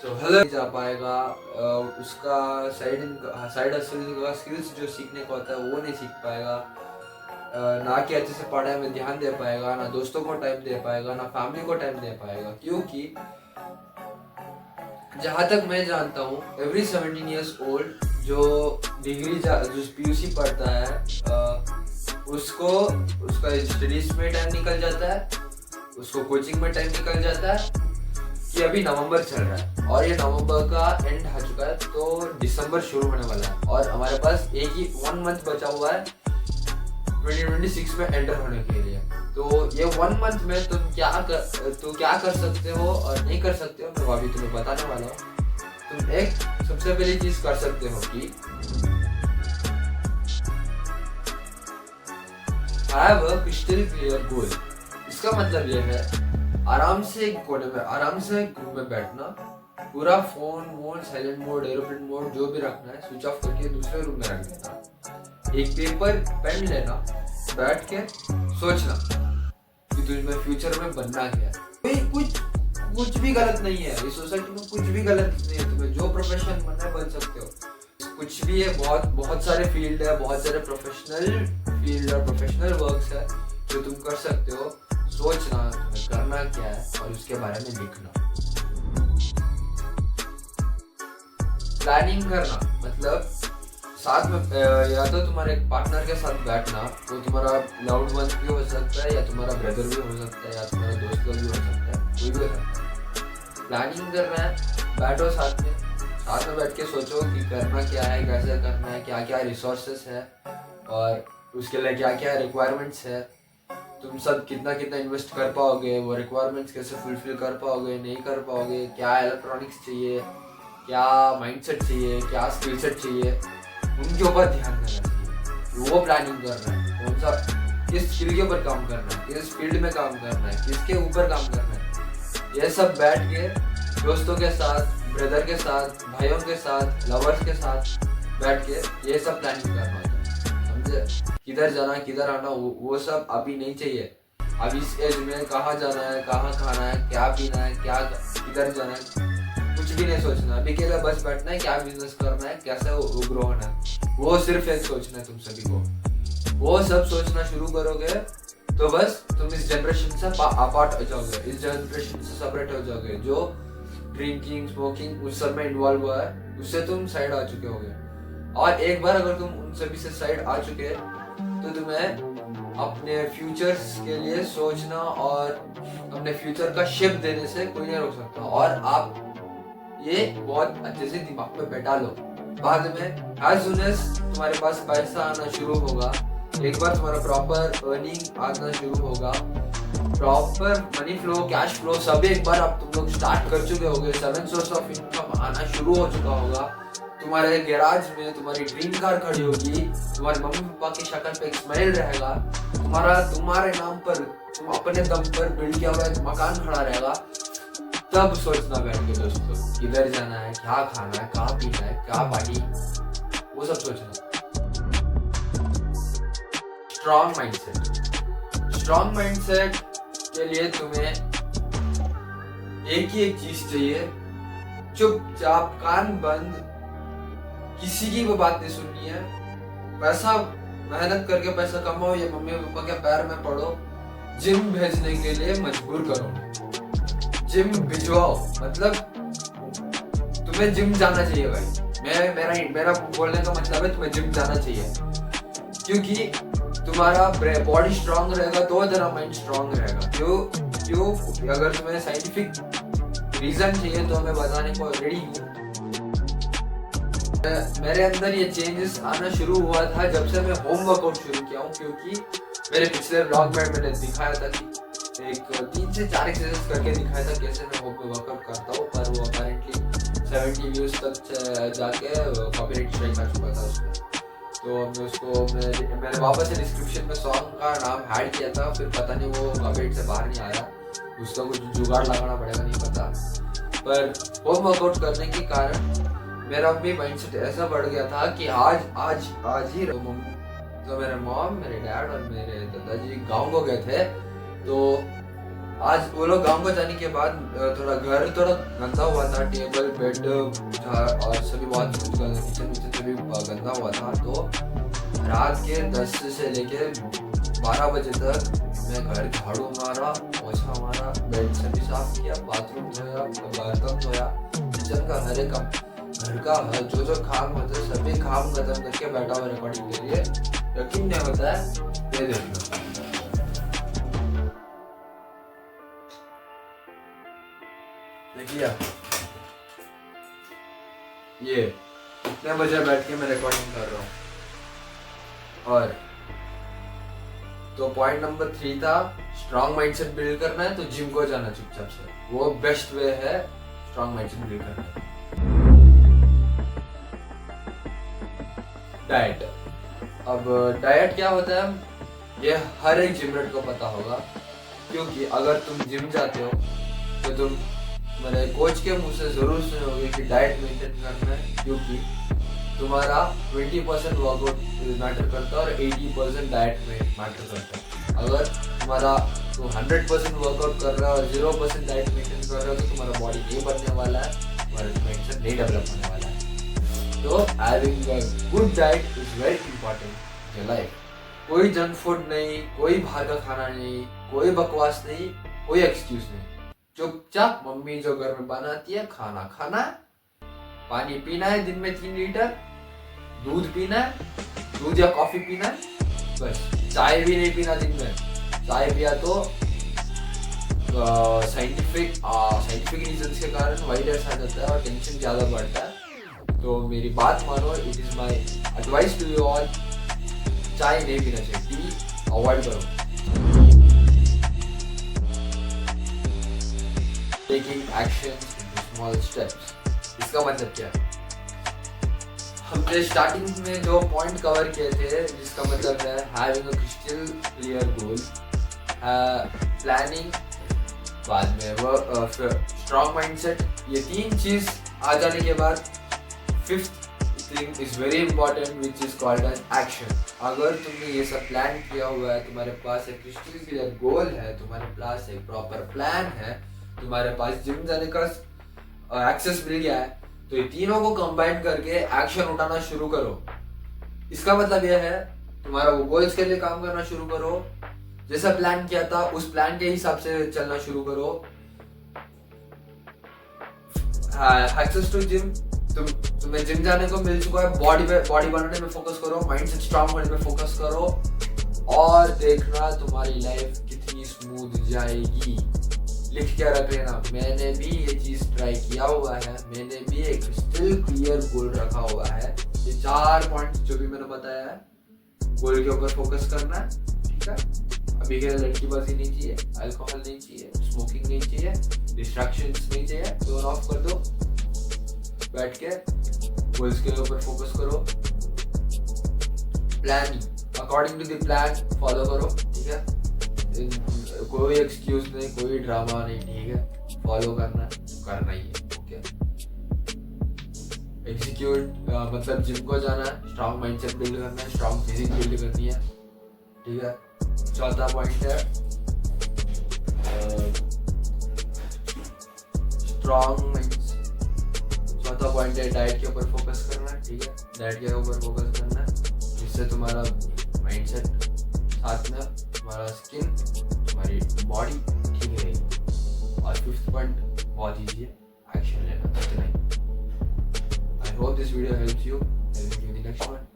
तो हेलो जा पाएगा, उसका साइड हसल का स्किल्स जो सीखने का होता है वो नहीं सीख पाएगा। ना कि अच्छे से पढ़ाई में ध्यान दे पाएगा, ना दोस्तों को टाइम दे पाएगा, ना फैमिली को टाइम दे पाएगा। क्योंकि जहाँ तक मैं जानता हूँ एवरी 17 ईयर्स ओल्ड जो जो पीयूसी पढ़ता है उसको उसका स्टडीज में टाइम निकल जाता है, उसको कोचिंग में टाइम निकल जाता है। कि अभी नवंबर चल रहा है और ये नवंबर का एंड आ चुका है, तो दिसंबर शुरू होने वाला है और हमारे पास एक ही 1 मंथ बचा हुआ है 2026 में एंटर होने के लिए। तो ये 1 मंथ में तुम क्या कर सकते हो और नहीं कर सकते हो, मैं अभी तुम्हें बताने वाला हूँ। तुम एक सबसे पहली चीज कर सकते हो कि have a crystal clear goal. इसका मतलब ये है आराम से एक कोने में, आराम से एक रूम में बैठना, पूरा phone mode, silent mode, aeroplane mode जो भी रखना है स्विच ऑफ करके दूसरे रूम में रख देना। एक पेपर पेन लेना, बैठ के सोचना कि तुम्हें फ्यूचर में बनना क्या है। कुछ भी गलत नहीं है इस सोसाइटी में, कुछ भी गलत नहीं है। तुम्हें जो प्रोफेशन बनना है बन सकते हो, कुछ भी है। बहुत सारे फील्ड है, बहुत सारे प्रोफेशनल फील्ड और प्रोफेशनल वर्क्स है जो तुम कर सकते हो। सोचना तुम्हें करना क्या है और उसके बारे में लिखना। प्लानिंग करना मतलब साथ में या तो तुम्हारे पार्टनर के साथ बैठना, तो तुम्हारा लव्ड वन भी हो सकता है, या तुम्हारा ब्रदर भी हो सकता है, या तुम्हारा दोस्त लोग भी हो सकता है, कोई भी हो सकता है। प्लानिंग करना है, बैठो साथ में बैठ के सोचो कि करना क्या है, कैसे करना है, क्या क्या रिसोर्सेस है और उसके लिए क्या क्या रिक्वायरमेंट्स है। तुम सब कितना कितना इन्वेस्ट कर पाओगे, वो रिक्वायरमेंट्स कैसे फुलफिल कर पाओगे, नहीं कर पाओगे, क्या इलेक्ट्रॉनिक्स चाहिए, क्या माइंडसेट चाहिए, क्या स्किल सेट चाहिए, उनके ऊपर ध्यान देना चाहिए। वो प्लानिंग करना है, कौन सा किस स्किल के ऊपर काम करना है, किस फील्ड में काम करना है, किसके ऊपर काम करना है। ये सब बैठ के दोस्तों के साथ, ब्रदर के साथ, भाइयों के साथ, लवर्स के साथ बैठ के ये सब प्लानिंग करना होता है, समझे। किधर जाना, किधर आना, वो सब अभी नहीं चाहिए। अब इस एज में कहाँ जाना है, कहाँ खाना है, क्या पीना है, क्या किधर जाना है, कुछ भी नहीं सोचना। अभी के लिए बस बैठना है, क्या बिजनेस करना है, कैसे ग्रो होना है, वो सिर्फ एक सोचना है तुम सभी को। वो सब सोचना शुरू करोगे तो बस तुम इस जनरेशन से अपार्ट हो जाओगे, इस जनरेशन से सेपरेट हो जाओगे। जो ड्रिंकिंग, स्मोकिंग उस सब में इन्वॉल्व हुआ है, उससे तुम साइड आ चुके होगे। और एक बार अगर तुम उन सभी से साइड आ चुके तो तुम्हें अपने फ्यूचर्स के लिए सोचना और अपने फ्यूचर का शेप देने से कोई नहीं रोक सकता। और आप ये बहुत अच्छे से दिमाग में बैठा लो। बाद में as soon as तुम्हारे पास पैसा आना शुरू होगा, एक बार तुम्हारा प्रॉपर अर्निंग आना शुरू होगा, proper money flow, cash flow सब एक बार अब तुम लोग स्टार्ट कर चुके होगे, 7 सोर्स ऑफ इनकम आना शुरू हो चुका होगा। तुम्हारे गैराज में तुम्हारी ड्रीम कार खड़ी होगी, तुम्हारे मम्मी पापा की शक्ल पे एक स्माइल रहेगा, तुम्हारे नाम पर, तुम अपने दम पर बिल्ड किया हुआ एक मकान खड़ा रहेगा। तब सोचना बैठ के दोस्तों, किधर जाना है, क्या खाना है, कहाँ पीना है, क्या पार्टी, वो सब सोचना। स्ट्रॉन्ग माइंडसेट के लिए तुम्हें एक ही एक चीज चाहिए, चुपचाप कान बंद, किसी की भी बात नहीं सुननी है। पैसा मेहनत करके पैसा कमाओ या मम्मी पापा के पैर में पड़ो, जिम भेजने के लिए मजबूर करो, जिम भिजवाओ। मतलब तुम्हें जिम जाना चाहिए भाई। मेरा बोलने का मतलब है तुम्हें जिम जाना चाहिए, क्योंकि तुम्हारा बॉडी स्ट्रांग रहेगा तो तेरा माइंड स्ट्रांग रहेगा। क्यों अगर तुम्हें साइंटिफिक रीजन चाहिए तो मैं बताने को रेडी हूँ। मेरे अंदर ये चेंजेस आना शुरू हुआ था जब से मैं होम वर्कआउट शुरू किया हूँ, क्योंकि मेरे पिछले ब्लॉग में मैंने दिखाया था कि एक 3 से 4 एक्सरसाइज करके दिखाया था कैसे मैं होम वर्कआउट करता हूँ, पर वो अपेरेंटली 70 व्यूज तक जाके कॉपीराइट स्ट्राइक आ चुका था उसमें। तो मैं उसको मैंने वापस से डिस्क्रिप्शन में सॉन्ग का नाम ऐड किया था, फिर पता नहीं वो कॉपीराइट से बाहर नहीं आया, उसका कुछ जुगाड़ लगाना पड़ेगा, नहीं पता। पर होम वर्कआउट करने के कारण मेरा भी माइंडसेट ऐसा बढ़ गया था कि आज ही तो मेरे मॉम, मेरे डैड और मेरे दादाजी गांव को गए थे। तो आज वो लोग गांव को जाने के बाद थोड़ा घर थोड़ा गंदा हुआ था, टेबल बेड और सभी बहुत कुछ किचन सभी गंदा हुआ था। तो रात के 10 से लेके 12 बजे तक मैं घर झाड़ू मारा, पोछा मारा, बेड से भी साफ किया, बाथरूम धोया, बर्तन धोया, किचन का हर एक काम, घर का जो जो काम होता है सभी काम खत्म करके बैठा हुआ रिकॉर्डिंग के लिए। यकीन नहीं होता है, ये देखना। देखिए ये इतने बजे बैठ के मैं रिकॉर्डिंग कर रहा हूँ। और तो पॉइंट नंबर 3 था स्ट्रॉन्ग माइंडसेट बिल्ड करना है तो जिम को जाना चुपचाप से, वो बेस्ट वे है स्ट्रॉन्ग माइंडसेट बिल्ड करना है। डाइट, अब डाइट क्या होता है ये हर एक जिमरेट को पता होगा, क्योंकि अगर तुम जिम जाते हो तो तुम मेरे कोच के मुंह से जरूर सुने होगे कि डाइट मेंटेन करना है, क्योंकि तुम्हारा 20% वर्कआउट मैटर करता है और 80% डाइट में मैटर करता है। अगर तुम्हारा तो 100% वर्कआउट कर रहा है और 0% डाइट मेंटेन कर रहा है तो तुम्हारा बॉडी नहीं बनने वाला है, तुम्हारा माइंडसेट नहीं डेवलप होने वाला है। तो having a good diet is very important in life. कोई जंक फूड नहीं, कोई बाहर का खाना नहीं, कोई बकवास नहीं, कोई एक्सक्यूज नहीं। चुपचाप मम्मी जो घर में बनाती है खाना खाना है, पानी पीना है दिन में 3 लीटर, दूध पीना है, दूध या कॉफी पीना है, बस। चाय भी नहीं पीना दिन में, चाय पिया तो साइंटिफिक रीजंस के कारण व्हाइट हेड्स आ जाता है और टेंशन ज्यादा बढ़ता है। तो मेरी बात मानो, it is my advice to you all, चाय नहीं पीना चाहिए, टी अवॉइड करो। Taking actions into small steps, इसका मतलब क्या है? हमने स्टार्टिंग में जो पॉइंट कवर किए थे, जिसका मतलब है having a crystal clear goal, planning, बाद में वो स्ट्रॉन्ग माइंडसेट, ये 3 चीज आ जाने के बाद 5th thing is very important which is called as action. अगर तुमने ये सब प्लान किया हुआ है, तुम्हारे पास एक क्रिस्टल क्लियर गोल है, तुम्हारे पास एक प्रॉपर प्लान है, तुम्हारे पास जिम जाने का एक्सेस मिल गया है, तो ये तीनों को कंबाइन करके एक्शन उठाना शुरू करो। इसका मतलब यह है तुम्हारा वो गोल्स के लिए काम करना शुरू करो, जैसा प्लान किया था उस प्लान के हिसाब से चलना शुरू करो। एक्सेस टू जिम, तुम्हें जिम जाने को मिल चुका है, बॉडी बनाने में फोकस करो, माइंडसेट स्ट्रांग होने में फोकस करो, और देखना तुम्हारी लाइफ कितनी स्मूथ जाएगी। लिख के रख लेना, मैंने भी ये चीज ट्राई किया हुआ है, मैंने भी एक क्रिस्टल क्लियर गोल रखा हुआ है। ये 4 पॉइंट्स जो भी मैंने बताया है, गोल के ऊपर फोकस करना है, ठीक है। अभी के लड़कीबाजी नहीं चाहिए, अल्कोहल नहीं चाहिए, स्मोकिंग नहीं चाहिए, डिस्ट्रैक्शंस नहीं चाहिए, टर्न ऑफ कर दो, बैठ के गोल्स के ऊपर फोकस करो। Planning according to the plan follow करो, ठीक है। कोई एक्सक्यूज नहीं, कोई ड्रामा नहीं, ठीक है। फॉलो करना ही है, ओके। एग्जीक्यूट मतलब जिम को जाना है, स्ट्रॉन्ग माइंडसेट बिल्ड करना है, स्ट्रॉन्ग फिजिक बिल्ड करनी है, ठीक है। चौथा पॉइंट है स्ट्रॉन्ग माइंडसेट। चौथा पॉइंट है डाइट के ऊपर फोकस करना, ठीक है। डाइट के ऊपर फोकस करना जिससे तुम्हारा माइंडसेट, साथ में तुम्हारा स्किन, तुम्हारी बॉडी ठीक रहेगी। और 5th पॉइंट बहुत ईजी है, एक्शन लेना, इतना ही। I hope this video helps you. I will see you in the next one.